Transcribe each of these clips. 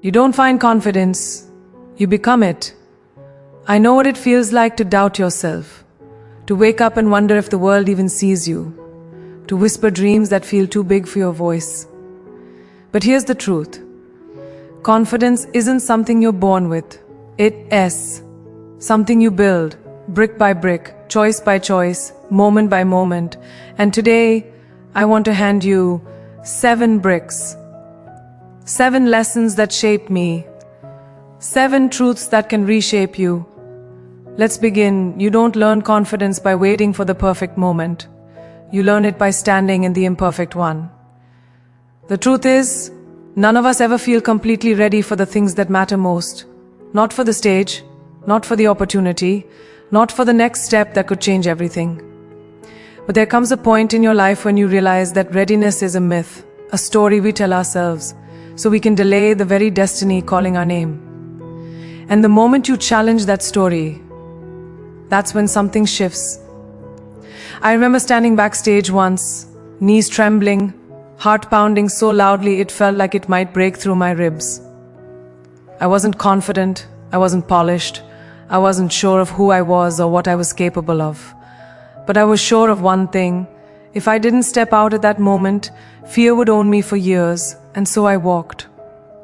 You don't find confidence, you become it. I know what it feels like to doubt yourself, to wake up and wonder if the world even sees you, to whisper dreams that feel too big for your voice. But here's the truth. Confidence isn't something you're born with. It is something you build, brick by brick, choice by choice, moment by moment. And today, I want to hand you 7 bricks. 7 lessons that shaped me. 7 truths that can reshape you. Let's begin. You don't learn confidence by waiting for the perfect moment. You learn it by standing in the imperfect one. The truth is, none of us ever feel completely ready for the things that matter most. Not for the stage, not for the opportunity, not for the next step that could change everything. But there comes a point in your life when you realize that readiness is a myth, a story we tell ourselves, so we can delay the very destiny calling our name. And the moment you challenge that story, that's when something shifts. I remember standing backstage once, knees trembling, heart pounding so loudly it felt like it might break through my ribs. I wasn't confident, I wasn't polished, I wasn't sure of who I was or what I was capable of. But I was sure of one thing: if I didn't step out at that moment, fear would own me for years, and so I walked.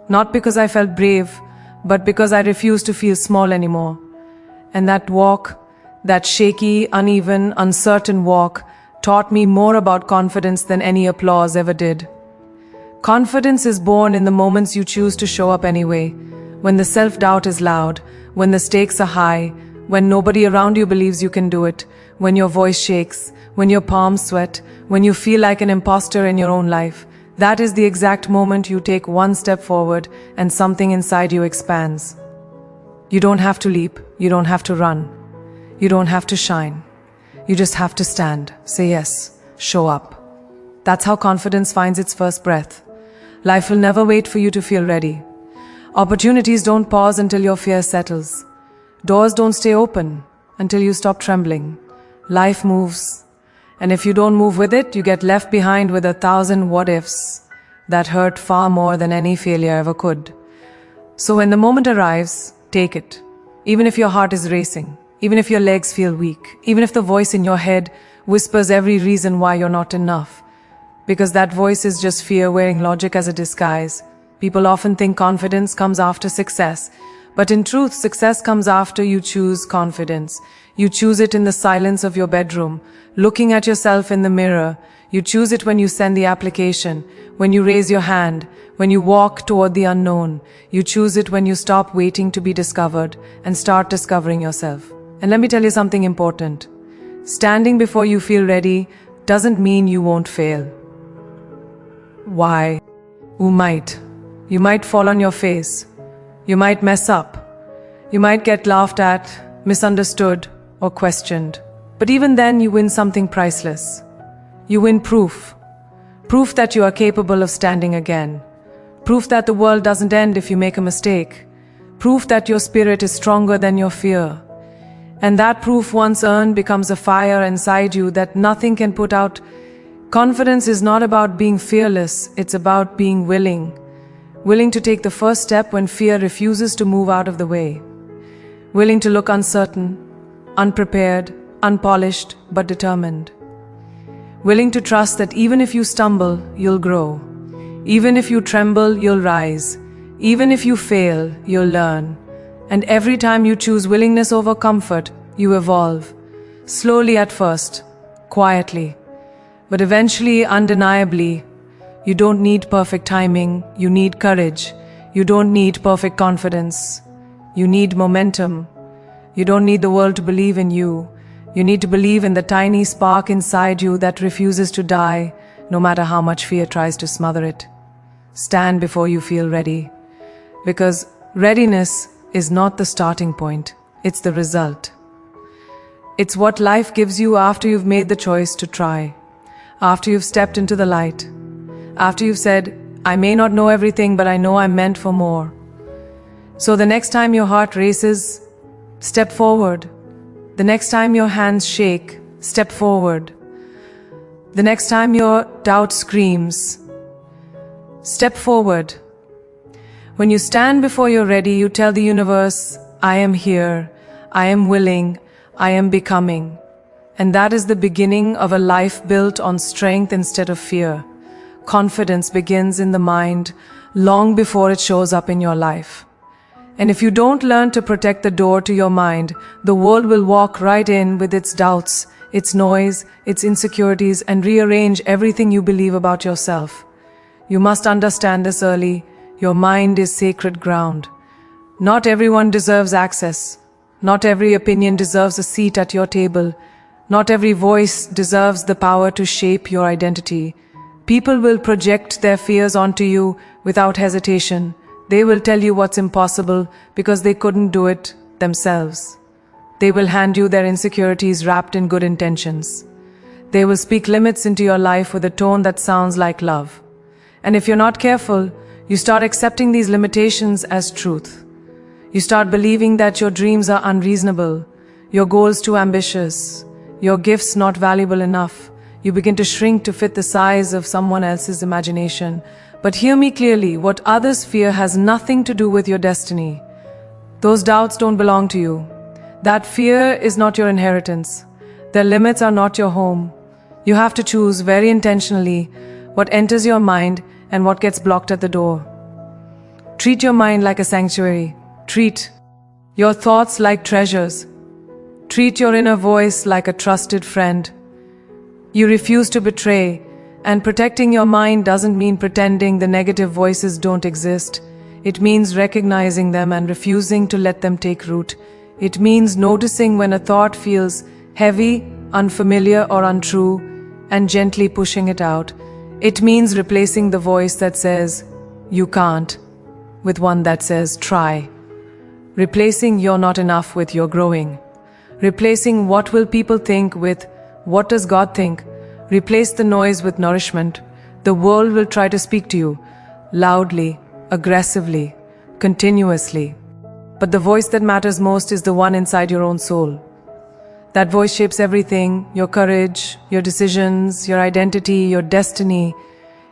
Not because I felt brave, but because I refused to feel small anymore. And that walk, that shaky, uneven, uncertain walk, taught me more about confidence than any applause ever did. Confidence is born in the moments you choose to show up anyway, when the self-doubt is loud, when the stakes are high, when nobody around you believes you can do it, when your voice shakes, when your palms sweat, when you feel like an imposter in your own life. That is the exact moment you take one step forward and something inside you expands. You don't have to leap, you don't have to run, you don't have to shine. You just have to stand, say yes, show up. That's how confidence finds its first breath. Life will never wait for you to feel ready. Opportunities don't pause until your fear settles. Doors don't stay open until you stop trembling. Life moves, and if you don't move with it, you get left behind with 1,000 what-ifs that hurt far more than any failure ever could. So when the moment arrives, take it. Even if your heart is racing, even if your legs feel weak, even if the voice in your head whispers every reason why you're not enough. Because that voice is just fear wearing logic as a disguise. People often think confidence comes after success, but in truth, success comes after you choose confidence. You choose it in the silence of your bedroom, looking at yourself in the mirror. You choose it when you send the application, when you raise your hand, when you walk toward the unknown. You choose it when you stop waiting to be discovered and start discovering yourself. And let me tell you something important. Standing before you feel ready doesn't mean you won't fail. Why? You might. You might fall on your face. You might mess up. You might get laughed at, misunderstood, or questioned. But even then, you win something priceless. You win proof. Proof that you are capable of standing again. Proof that the world doesn't end if you make a mistake. Proof that your spirit is stronger than your fear. And that proof, once earned, becomes a fire inside you that nothing can put out. Confidence is not about being fearless, it's about being willing. Willing to take the first step when fear refuses to move out of the way. Willing to look uncertain, unprepared, unpolished, but determined. Willing to trust that even if you stumble, you'll grow. Even if you tremble, you'll rise. Even if you fail, you'll learn. And every time you choose willingness over comfort, you evolve. Slowly at first, quietly, but eventually undeniably. You don't need perfect timing, you need courage. You don't need perfect confidence. You need momentum. You don't need the world to believe in you. You need to believe in the tiny spark inside you that refuses to die, no matter how much fear tries to smother it. Stand before you feel ready. Because readiness is not the starting point, it's the result. It's what life gives you after you've made the choice to try. After you've stepped into the light. After you've said, I may not know everything, but I know I'm meant for more. So the next time your heart races, step forward. The next time your hands shake, step forward. The next time your doubt screams, step forward. When you stand before you're ready, you tell the universe, I am here, I am willing, I am becoming. And that is the beginning of a life built on strength instead of fear. Confidence begins in the mind long before it shows up in your life. And if you don't learn to protect the door to your mind, the world will walk right in with its doubts, its noise, its insecurities, and rearrange everything you believe about yourself. You must understand this early. Your mind is sacred ground. Not everyone deserves access. Not every opinion deserves a seat at your table. Not every voice deserves the power to shape your identity. People will project their fears onto you without hesitation. They will tell you what's impossible because they couldn't do it themselves. They will hand you their insecurities wrapped in good intentions. They will speak limits into your life with a tone that sounds like love. And if you're not careful, you start accepting these limitations as truth. You start believing that your dreams are unreasonable, your goals too ambitious, your gifts not valuable enough. You begin to shrink to fit the size of someone else's imagination. But hear me clearly, what others fear has nothing to do with your destiny. Those doubts don't belong to you. That fear is not your inheritance. Their limits are not your home. You have to choose very intentionally what enters your mind and what gets blocked at the door. Treat your mind like a sanctuary. Treat your thoughts like treasures. Treat your inner voice like a trusted friend. You refuse to betray, and protecting your mind doesn't mean pretending the negative voices don't exist. It means recognizing them and refusing to let them take root. It means noticing when a thought feels heavy, unfamiliar, or untrue, and gently pushing it out. It means replacing the voice that says, you can't, with one that says, try. Replacing you're not enough with you're growing. Replacing what will people think with what does God think? Replace the noise with nourishment. The world will try to speak to you loudly, aggressively, continuously. But the voice that matters most is the one inside your own soul. That voice shapes everything, your courage, your decisions, your identity, your destiny.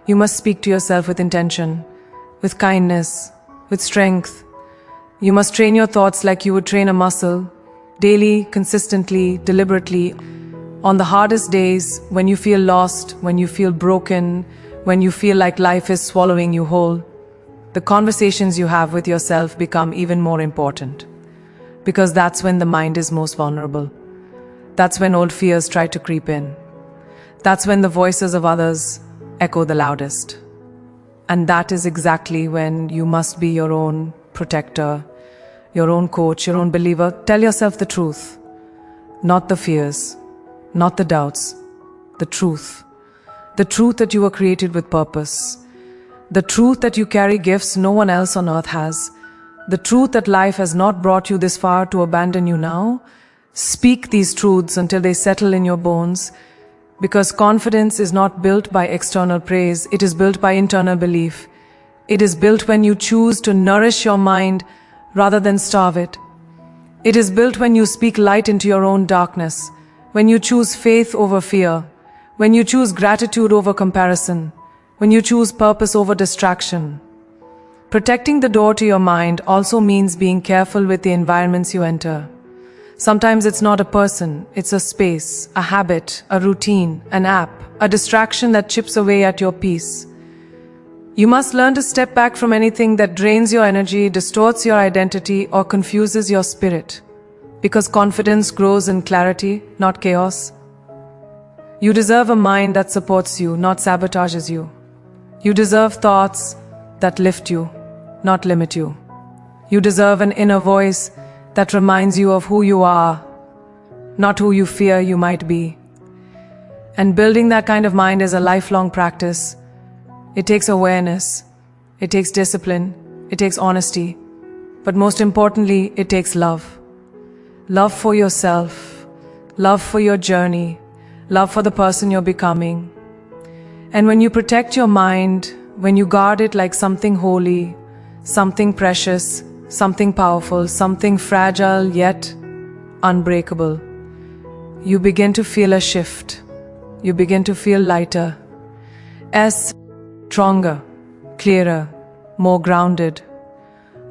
You must speak to yourself with intention, with kindness, with strength. You must train your thoughts like you would train a muscle, daily, consistently, deliberately. On the hardest days, when you feel lost, when you feel broken, when you feel like life is swallowing you whole, the conversations you have with yourself become even more important. Because that's when the mind is most vulnerable. That's when old fears try to creep in. That's when the voices of others echo the loudest. And that is exactly when you must be your own protector, your own coach, your own believer. Tell yourself the truth, not the fears, not the doubts, the truth. The truth that you were created with purpose. The truth that you carry gifts no one else on earth has. The truth that life has not brought you this far to abandon you now. Speak these truths until they settle in your bones, because confidence is not built by external praise, it is built by internal belief. It is built when you choose to nourish your mind rather than starve it. It is built when you speak light into your own darkness, when you choose faith over fear, when you choose gratitude over comparison, when you choose purpose over distraction. Protecting the door to your mind also means being careful with the environments you enter. Sometimes it's not a person, it's a space, a habit, a routine, an app, a distraction that chips away at your peace. You must learn to step back from anything that drains your energy, distorts your identity, or confuses your spirit. Because confidence grows in clarity, not chaos. You deserve a mind that supports you, not sabotages you. You deserve thoughts that lift you, not limit you. You deserve an inner voice that reminds you of who you are, not who you fear you might be. And building that kind of mind is a lifelong practice. It takes awareness, it takes discipline, it takes honesty, but most importantly, it takes love. Love for yourself, love for your journey, love for the person you're becoming. And when you protect your mind, when you guard it like something holy, something precious, something powerful, something fragile yet unbreakable, you begin to feel a shift. You begin to feel lighter, as stronger, clearer, more grounded.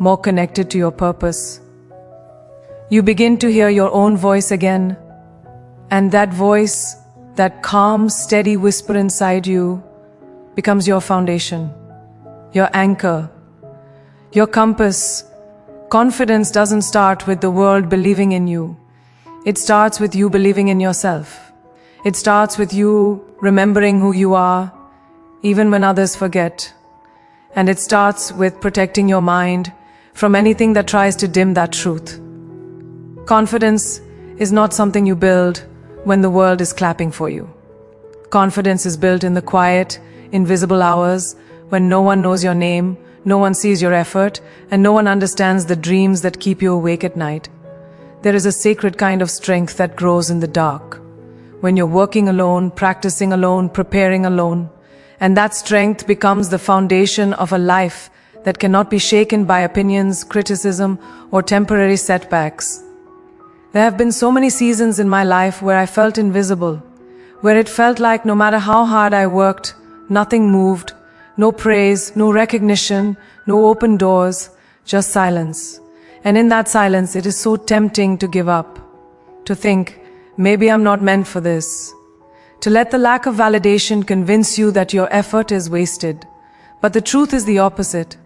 more connected to your purpose. You begin to hear your own voice again, and that voice, that calm, steady whisper inside you, becomes your foundation, your anchor, your compass. Confidence doesn't start with the world believing in you. It starts with you believing in yourself. It starts with you remembering who you are, even when others forget. And it starts with protecting your mind from anything that tries to dim that truth. Confidence is not something you build when the world is clapping for you. Confidence is built in the quiet, invisible hours when no one knows your name, no one sees your effort, and no one understands the dreams that keep you awake at night. There is a sacred kind of strength that grows in the dark, when you're working alone, practicing alone, preparing alone, and that strength becomes the foundation of a life that cannot be shaken by opinions, criticism, or temporary setbacks. There have been so many seasons in my life where I felt invisible, where it felt like no matter how hard I worked, nothing moved, no praise, no recognition, no open doors, just silence. And in that silence, it is so tempting to give up, to think, maybe I'm not meant for this, to let the lack of validation convince you that your effort is wasted. But the truth is the opposite.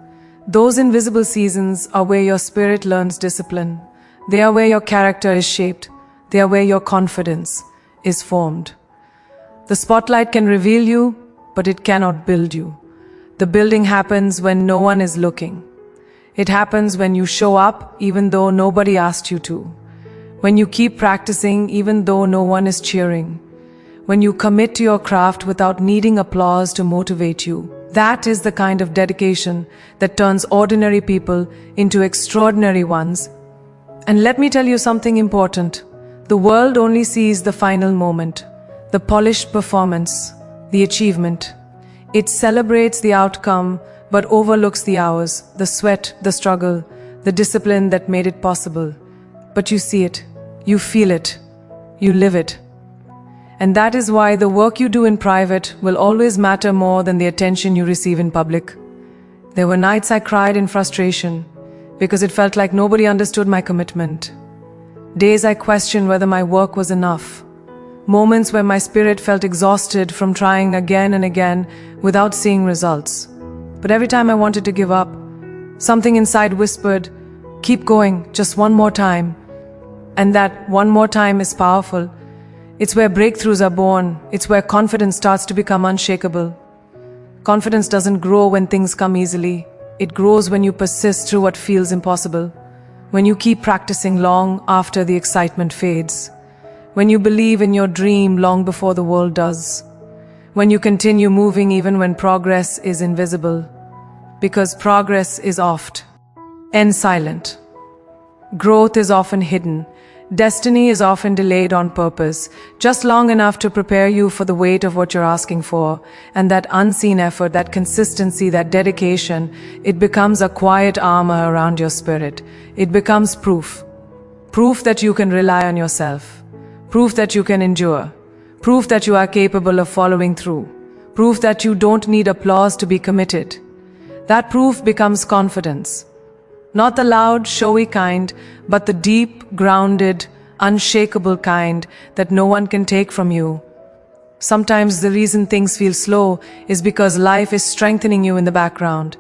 Those invisible seasons are where your spirit learns discipline. They are where your character is shaped. They are where your confidence is formed. The spotlight can reveal you, but it cannot build you. The building happens when no one is looking. It happens when you show up even though nobody asked you to. When you keep practicing even though no one is cheering. When you commit to your craft without needing applause to motivate you. That is the kind of dedication that turns ordinary people into extraordinary ones. And let me tell you something important. The world only sees the final moment, the polished performance, the achievement. It celebrates the outcome but overlooks the hours, the sweat, the struggle, the discipline that made it possible. But you see it, you feel it, you live it. And that is why the work you do in private will always matter more than the attention you receive in public. There were nights I cried in frustration because it felt like nobody understood my commitment. Days I questioned whether my work was enough. Moments where my spirit felt exhausted from trying again and again without seeing results. But every time I wanted to give up, something inside whispered, keep going, just one more time. And that one more time is powerful. It's where breakthroughs are born. It's where confidence starts to become unshakable. Confidence doesn't grow when things come easily. It grows when you persist through what feels impossible. When you keep practicing long after the excitement fades. When you believe in your dream long before the world does. When you continue moving even when progress is invisible. Because progress is oft silent. Growth is often hidden. Destiny is often delayed on purpose, just long enough to prepare you for the weight of what you're asking for. And that unseen effort, that consistency, that dedication, it becomes a quiet armor around your spirit. It becomes proof. Proof that you can rely on yourself. Proof that you can endure. Proof that you are capable of following through. Proof that you don't need applause to be committed. That proof becomes confidence. Not the loud, showy kind, but the deep, grounded, unshakable kind that no one can take from you. Sometimes the reason things feel slow is because life is strengthening you in the background,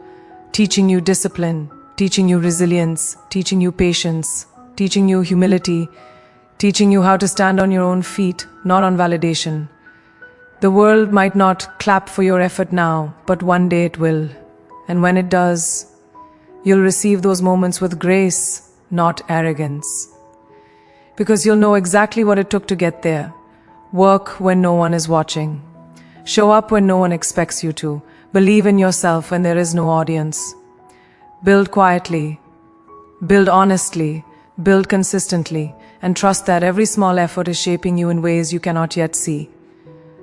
teaching you discipline, teaching you resilience, teaching you patience, teaching you humility, teaching you how to stand on your own feet, not on validation. The world might not clap for your effort now, but one day it will. And when it does, you'll receive those moments with grace, not arrogance. Because you'll know exactly what it took to get there. Work when no one is watching. Show up when no one expects you to. Believe in yourself when there is no audience. Build quietly. Build honestly. Build consistently. And trust that every small effort is shaping you in ways you cannot yet see.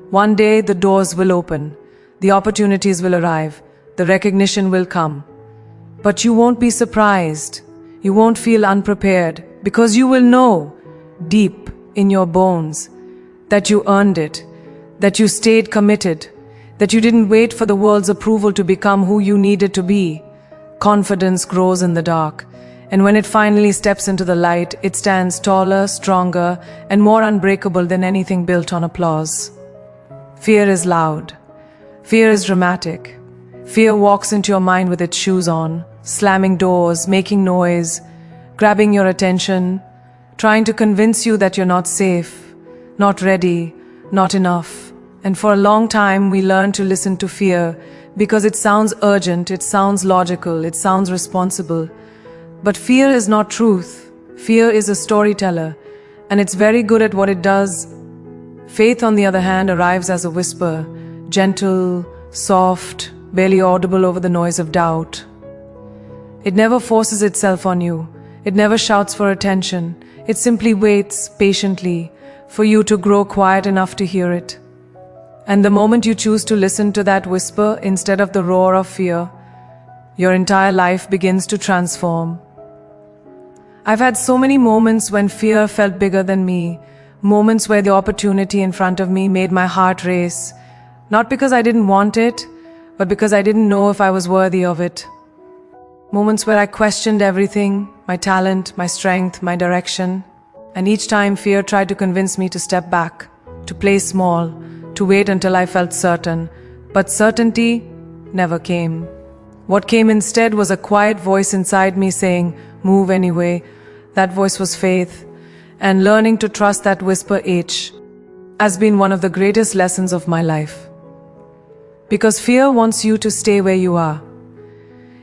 One day the doors will open. The opportunities will arrive. The recognition will come. But you won't be surprised. You won't feel unprepared because you will know deep in your bones that you earned it, that you stayed committed, that you didn't wait for the world's approval to become who you needed to be. confidence grows in the dark. And when it finally steps into the light, it stands taller, stronger, and more unbreakable than anything built on applause. Fear is loud. Fear is dramatic. Fear walks into your mind with its shoes on, slamming doors, making noise, grabbing your attention, trying to convince you that you're not safe, not ready, not enough. And for a long time, we learned to listen to fear because it sounds urgent, it sounds logical, it sounds responsible. But fear is not truth. Fear is a storyteller, and it's very good at what it does. Faith, on the other hand, arrives as a whisper, gentle, soft, barely audible over the noise of doubt. It never forces itself on you. It never shouts for attention. It simply waits patiently for you to grow quiet enough to hear it. And the moment you choose to listen to that whisper instead of the roar of fear, your entire life begins to transform. I've had so many moments when fear felt bigger than me, moments where the opportunity in front of me made my heart race, not because I didn't want it, but because I didn't know if I was worthy of it. Moments where I questioned everything, my talent, my strength, my direction, and each time fear tried to convince me to step back, to play small, to wait until I felt certain, but certainty never came. What came instead was a quiet voice inside me saying, "Move anyway." That voice was faith, and learning to trust that whisper has been one of the greatest lessons of my life. Because fear wants you to stay where you are.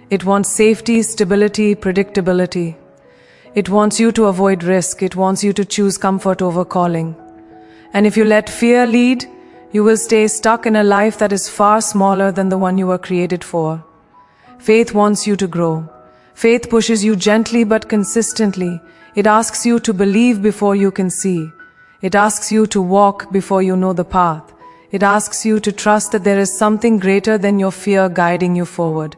It wants safety, stability, predictability. It wants you to avoid risk. It wants you to choose comfort over calling. And if you let fear lead, you will stay stuck in a life that is far smaller than the one you were created for. Faith wants you to grow. Faith pushes you gently but consistently. It asks you to believe before you can see. It asks you to walk before you know the path. It asks you to trust that there is something greater than your fear guiding you forward.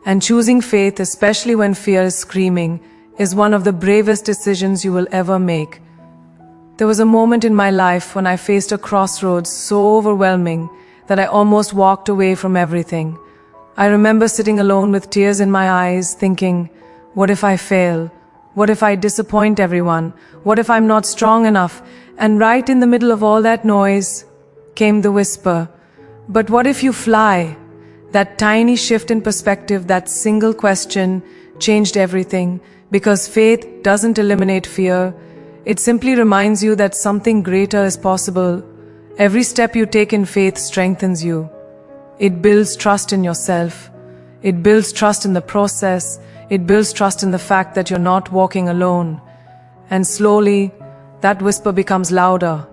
And choosing faith, especially when fear is screaming, is one of the bravest decisions you will ever make. There was a moment in my life when I faced a crossroads so overwhelming that I almost walked away from everything. I remember sitting alone with tears in my eyes, thinking, what if I fail? What if I disappoint everyone? What if I'm not strong enough? And right in the middle of all that noise came the whisper, but what if you fly? That tiny shift in perspective, that single question changed everything, because faith doesn't eliminate fear. It simply reminds you that something greater is possible. Every step you take in faith strengthens you. It builds trust in yourself. It builds trust in the process. It builds trust in the fact that you're not walking alone. And slowly, that whisper becomes louder,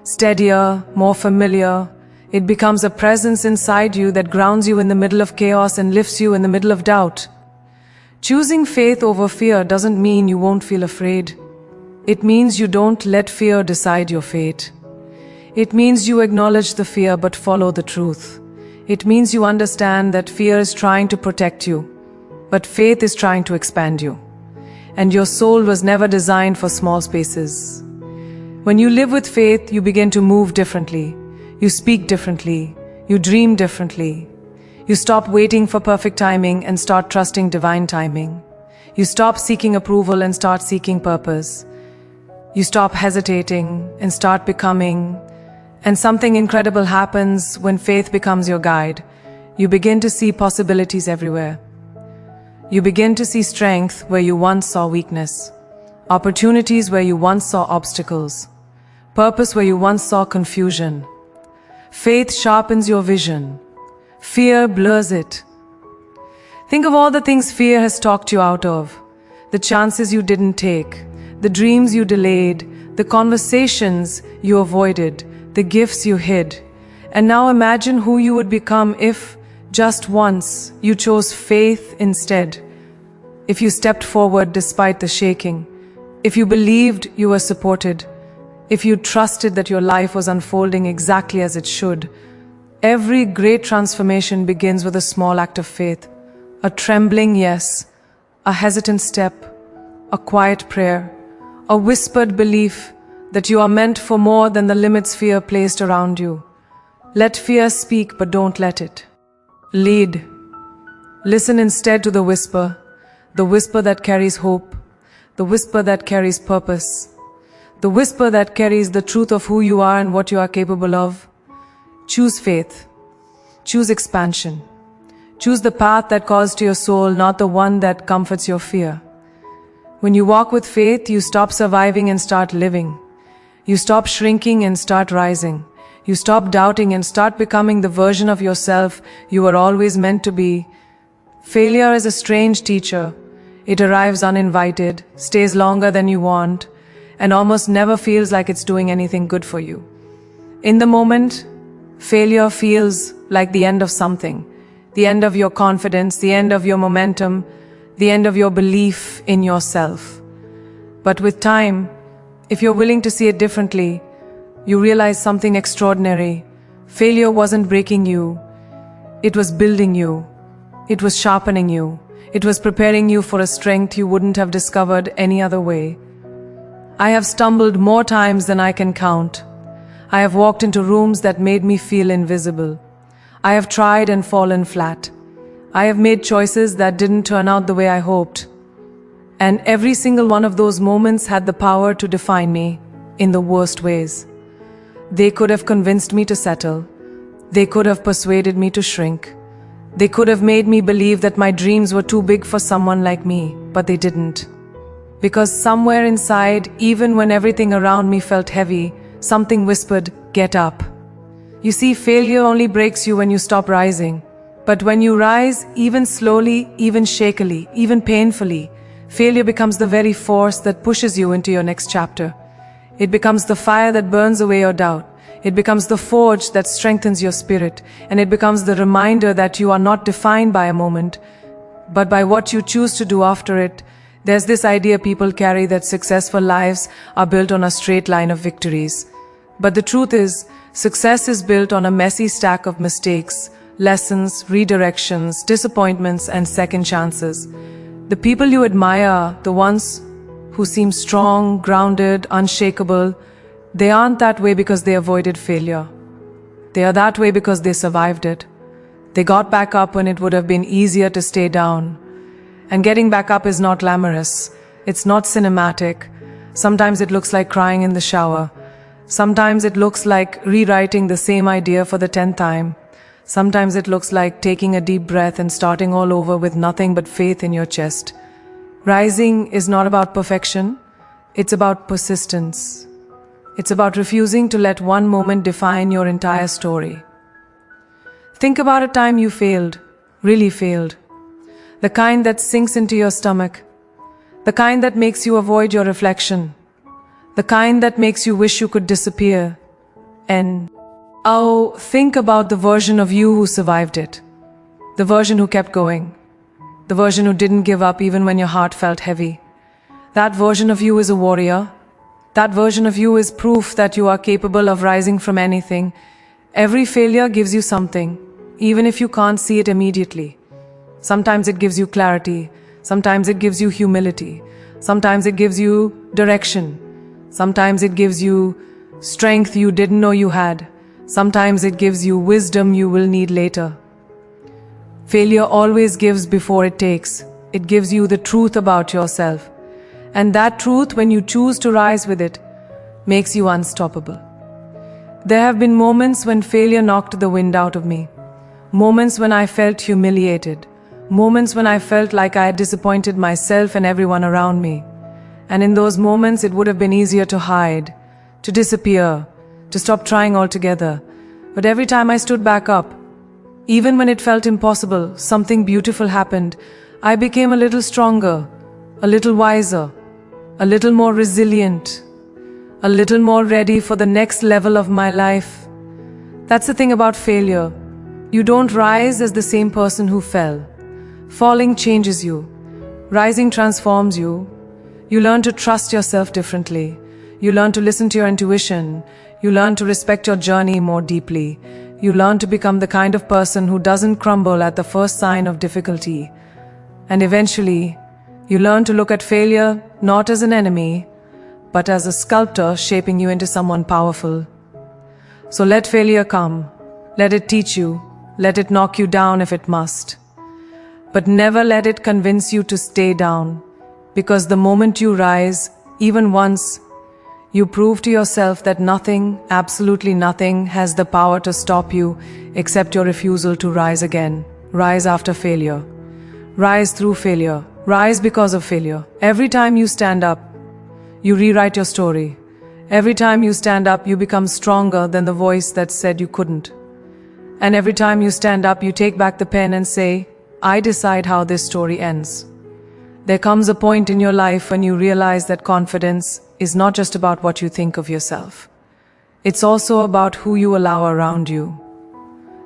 steadier, more familiar. It becomes a presence inside you that grounds you in the middle of chaos and lifts you in the middle of doubt. Choosing faith over fear doesn't mean you won't feel afraid. It means you don't let fear decide your fate. It means you acknowledge the fear but follow the truth. It means you understand that fear is trying to protect you, but faith is trying to expand you. And your soul was never designed for small spaces. When you live with faith, you begin to move differently. You speak differently. You dream differently. You stop waiting for perfect timing and start trusting divine timing. You stop seeking approval and start seeking purpose. You stop hesitating and start becoming. And something incredible happens when faith becomes your guide. You begin to see possibilities everywhere. You begin to see strength where you once saw weakness, opportunities where you once saw obstacles, purpose where you once saw confusion. Faith sharpens your vision. Fear blurs it. Think of all the things fear has talked you out of, the chances you didn't take, the dreams you delayed, the conversations you avoided, the gifts you hid. And now imagine who you would become if, just once, you chose faith instead. If you stepped forward despite the shaking. If you believed you were supported. If you trusted that your life was unfolding exactly as it should. Every great transformation begins with a small act of faith. A trembling yes, a hesitant step, a quiet prayer, a whispered belief that you are meant for more than the limits fear placed around you. Let fear speak, but don't let it. Lead. Listen instead to the whisper that carries hope, the whisper that carries purpose, the whisper that carries the truth of who you are and what you are capable of. Choose faith. Choose expansion. Choose the path that calls to your soul, not the one that comforts your fear. When you walk with faith, you stop surviving and start living. You stop shrinking and start rising. You stop doubting and start becoming the version of yourself you were always meant to be. Failure is a strange teacher. It arrives uninvited, stays longer than you want, and almost never feels like it's doing anything good for you. In the moment, failure feels like the end of something, the end of your confidence, the end of your momentum, the end of your belief in yourself. But with time, if you're willing to see it differently, you realize something extraordinary. Failure wasn't breaking you. It was building you. It was sharpening you. It was preparing you for a strength you wouldn't have discovered any other way. I have stumbled more times than I can count. I have walked into rooms that made me feel invisible. I have tried and fallen flat. I have made choices that didn't turn out the way I hoped. And every single one of those moments had the power to define me in the worst ways. They could have convinced me to settle. They could have persuaded me to shrink. They could have made me believe that my dreams were too big for someone like me, but they didn't. Because somewhere inside, even when everything around me felt heavy, something whispered, "Get up." You see, failure only breaks you when you stop rising. But when you rise, even slowly, even shakily, even painfully, failure becomes the very force that pushes you into your next chapter. It becomes the fire that burns away your doubt. It becomes the forge that strengthens your spirit. And it becomes the reminder that you are not defined by a moment, but by what you choose to do after it. There's this idea people carry that successful lives are built on a straight line of victories. But the truth is, success is built on a messy stack of mistakes, lessons, redirections, disappointments, and second chances. The people you admire, the ones who seem strong, grounded, unshakable, they aren't that way because they avoided failure. They are that way because they survived it. They got back up when it would have been easier to stay down. And getting back up is not glamorous. It's not cinematic. Sometimes it looks like crying in the shower. Sometimes it looks like rewriting the same idea for the 10th time. Sometimes it looks like taking a deep breath and starting all over with nothing but faith in your chest. Rising is not about perfection. It's about persistence. It's about refusing to let one moment define your entire story. Think about a time you failed, really failed. The kind that sinks into your stomach. The kind that makes you avoid your reflection. The kind that makes you wish you could disappear. And think about the version of you who survived it. The version who kept going. The version who didn't give up even when your heart felt heavy. That version of you is a warrior. That version of you is proof that you are capable of rising from anything. Every failure gives you something, even if you can't see it immediately. Sometimes it gives you clarity. Sometimes it gives you humility. Sometimes it gives you direction. Sometimes it gives you strength you didn't know you had. Sometimes it gives you wisdom you will need later. Failure always gives before it takes. It gives you the truth about yourself. And that truth, when you choose to rise with it, makes you unstoppable. There have been moments when failure knocked the wind out of me. Moments when I felt humiliated. Moments when I felt like I had disappointed myself and everyone around me. And in those moments, it would have been easier to hide, to disappear, to stop trying altogether. But every time I stood back up, even when it felt impossible, something beautiful happened. I became a little stronger, a little wiser, a little more resilient, a little more ready for the next level of my life. That's the thing about failure. You don't rise as the same person who fell. Falling changes you. Rising transforms you. You learn to trust yourself differently. You learn to listen to your intuition. You learn to respect your journey more deeply. You learn to become the kind of person who doesn't crumble at the first sign of difficulty. And eventually, you learn to look at failure not as an enemy, but as a sculptor shaping you into someone powerful. So let failure come. Let it teach you. Let it knock you down if it must. But never let it convince you to stay down, because the moment you rise, even once, you prove to yourself that nothing, absolutely nothing, has the power to stop you except your refusal to rise again. Rise after failure. Rise through failure. Rise because of failure. Every time you stand up, you rewrite your story. Every time you stand up, you become stronger than the voice that said you couldn't. And every time you stand up, you take back the pen and say, I decide how this story ends. There comes a point in your life when you realize that confidence is not just about what you think of yourself. It's also about who you allow around you.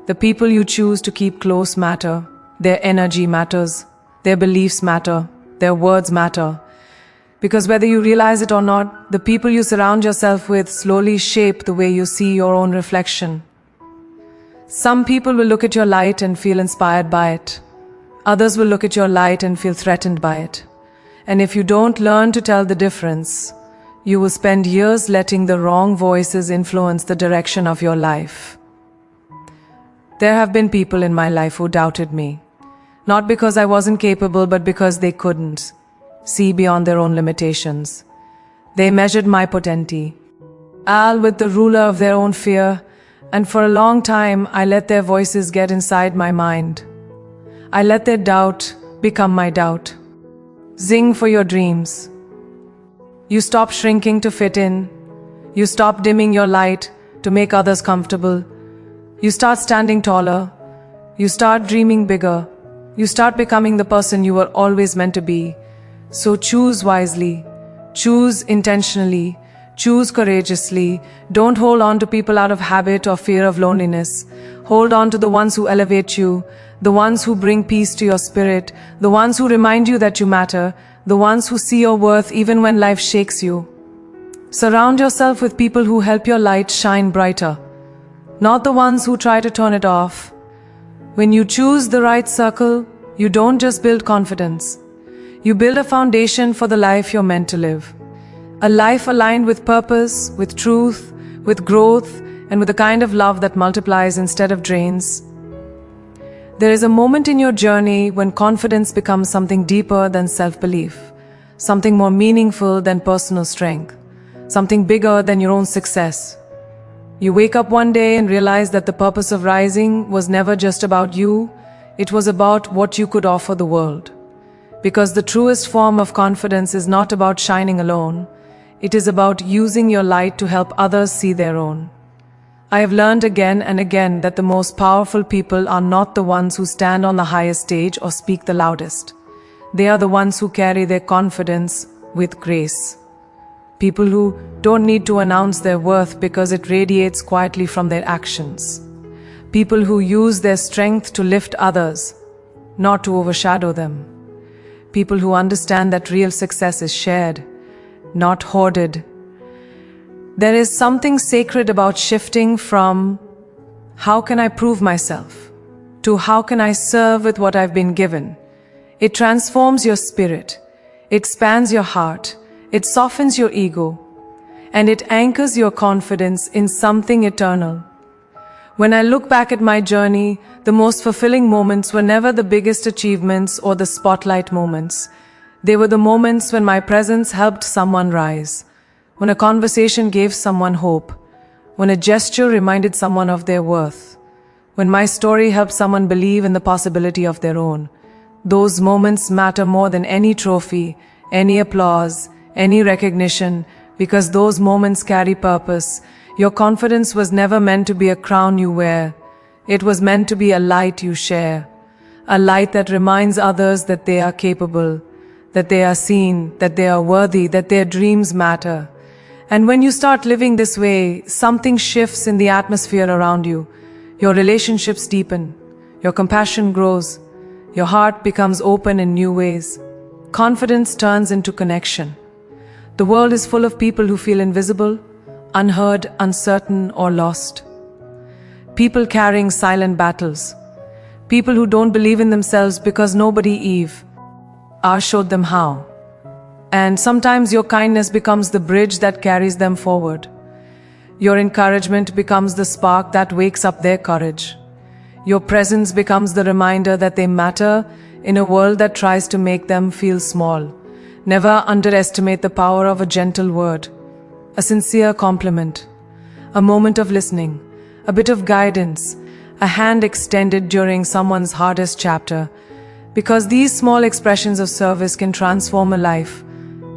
The people you choose to keep close matter. Their energy matters. Their beliefs matter. Their words matter. Because whether you realize it or not, the people you surround yourself with slowly shape the way you see your own reflection. Some people will look at your light and feel inspired by it. Others will look at your light and feel threatened by it. And if you don't learn to tell the difference, you will spend years letting the wrong voices influence the direction of your life. There have been people in my life who doubted me. Not because I wasn't capable, but because they couldn't see beyond their own limitations. They measured my potential with the ruler of their own fear, and for a long time I let their voices get inside my mind. I let their doubt become my doubt. Zing for your dreams. You stop shrinking to fit in. You stop dimming your light to make others comfortable. You start standing taller. You start dreaming bigger. You start becoming the person you were always meant to be. So choose wisely. Choose intentionally. Choose courageously. Don't hold on to people out of habit or fear of loneliness. Hold on to the ones who elevate you, the ones who bring peace to your spirit, the ones who remind you that you matter, the ones who see your worth even when life shakes you. Surround yourself with people who help your light shine brighter, not the ones who try to turn it off. When you choose the right circle, you don't just build confidence. You build a foundation for the life you're meant to live. A life aligned with purpose, with truth, with growth, and with a kind of love that multiplies instead of drains. There is a moment in your journey when confidence becomes something deeper than self-belief, something more meaningful than personal strength, something bigger than your own success. You wake up one day and realize that the purpose of rising was never just about you, it was about what you could offer the world. Because the truest form of confidence is not about shining alone, it is about using your light to help others see their own. I have learned again and again that the most powerful people are not the ones who stand on the highest stage or speak the loudest. They are the ones who carry their confidence with grace. People who don't need to announce their worth because it radiates quietly from their actions. People who use their strength to lift others, not to overshadow them. People who understand that real success is shared, not hoarded. There is something sacred about shifting from how can I prove myself to how can I serve with what I've been given. It transforms your spirit, it expands your heart, it softens your ego, and it anchors your confidence in something eternal. When I look back at my journey, the most fulfilling moments were never the biggest achievements or the spotlight moments. They were the moments when my presence helped someone rise, when a conversation gave someone hope, when a gesture reminded someone of their worth, when my story helped someone believe in the possibility of their own. Those moments matter more than any trophy, any applause, any recognition, because those moments carry purpose. Your confidence was never meant to be a crown you wear. It was meant to be a light you share, a light that reminds others that they are capable, that they are seen, that they are worthy, that their dreams matter. And when you start living this way, something shifts in the atmosphere around you. Your relationships deepen, your compassion grows, your heart becomes open in new ways. Confidence turns into connection. The world is full of people who feel invisible, unheard, uncertain, or lost. People carrying silent battles. People who don't believe in themselves because nobody showed them how. And sometimes your kindness becomes the bridge that carries them forward. Your encouragement becomes the spark that wakes up their courage. Your presence becomes the reminder that they matter in a world that tries to make them feel small. Never underestimate the power of a gentle word, a sincere compliment, a moment of listening, a bit of guidance, a hand extended during someone's hardest chapter, because these small expressions of service can transform a life.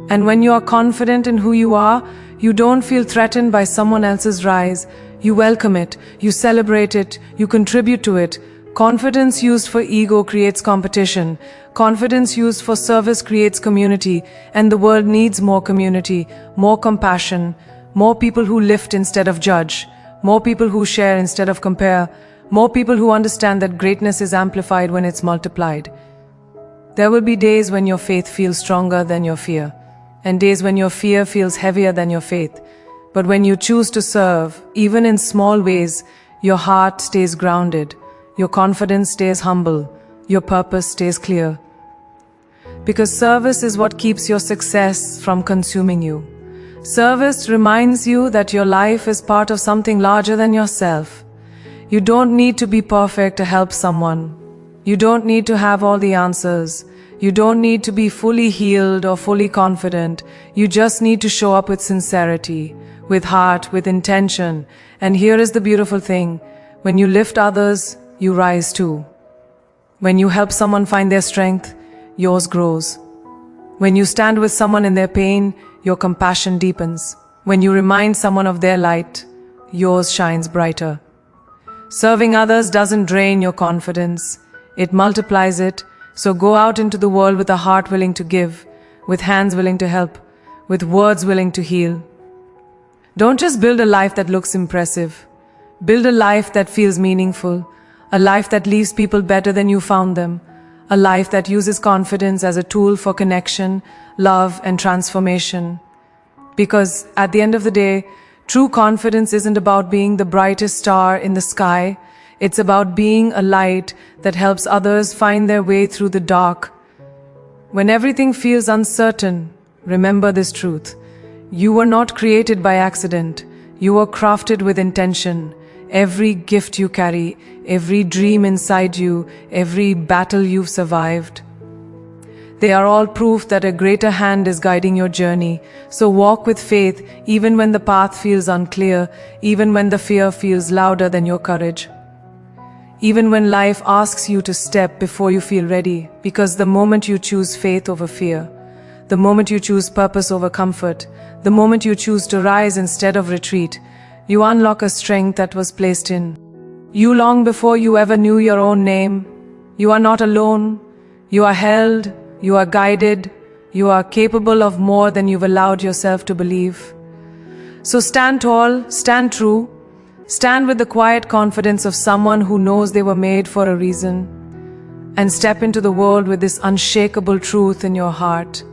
And when you are confident in who you are, you don't feel threatened by someone else's rise. You welcome it, you celebrate it, you contribute to it. Confidence used for ego creates competition. Confidence used for service creates community, and the world needs more community, more compassion, more people who lift instead of judge, more people who share instead of compare, more people who understand that greatness is amplified when it's multiplied. There will be days when your faith feels stronger than your fear, and days when your fear feels heavier than your faith. But when you choose to serve, even in small ways, your heart stays grounded, your confidence stays humble, your purpose stays clear. Because service is what keeps your success from consuming you. Service reminds you that your life is part of something larger than yourself. You don't need to be perfect to help someone. You don't need to have all the answers. You don't need to be fully healed or fully confident. You just need to show up with sincerity, with heart, with intention. And here is the beautiful thing. When you lift others, you rise too. When you help someone find their strength, yours grows. When you stand with someone in their pain, your compassion deepens. When you remind someone of their light, yours shines brighter. Serving others doesn't drain your confidence. It multiplies it. So go out into the world with a heart willing to give, with hands willing to help, with words willing to heal. Don't just build a life that looks impressive. Build a life that feels meaningful, a life that leaves people better than you found them, a life that uses confidence as a tool for connection, love, and transformation. Because at the end of the day, true confidence isn't about being the brightest star in the sky. It's about being a light that helps others find their way through the dark. When everything feels uncertain, remember this truth. You were not created by accident. You were crafted with intention. Every gift you carry, every dream inside you, every battle you've survived, they are all proof that a greater hand is guiding your journey. So walk with faith, even when the path feels unclear, even when the fear feels louder than your courage. Even when life asks you to step before you feel ready, because the moment you choose faith over fear, the moment you choose purpose over comfort, the moment you choose to rise instead of retreat, you unlock a strength that was placed in you long before you ever knew your own name. You are not alone. You are held. You are guided. You are capable of more than you've allowed yourself to believe. So stand tall, stand true, stand with the quiet confidence of someone who knows they were made for a reason, and step into the world with this unshakable truth in your heart.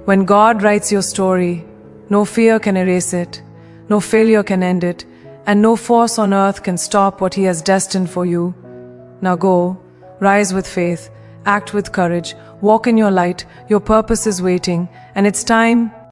When God writes your story, no fear can erase it, no failure can end it, and no force on earth can stop what He has destined for you. Now go, rise with faith, act with courage, walk in your light. Your purpose is waiting, and it's time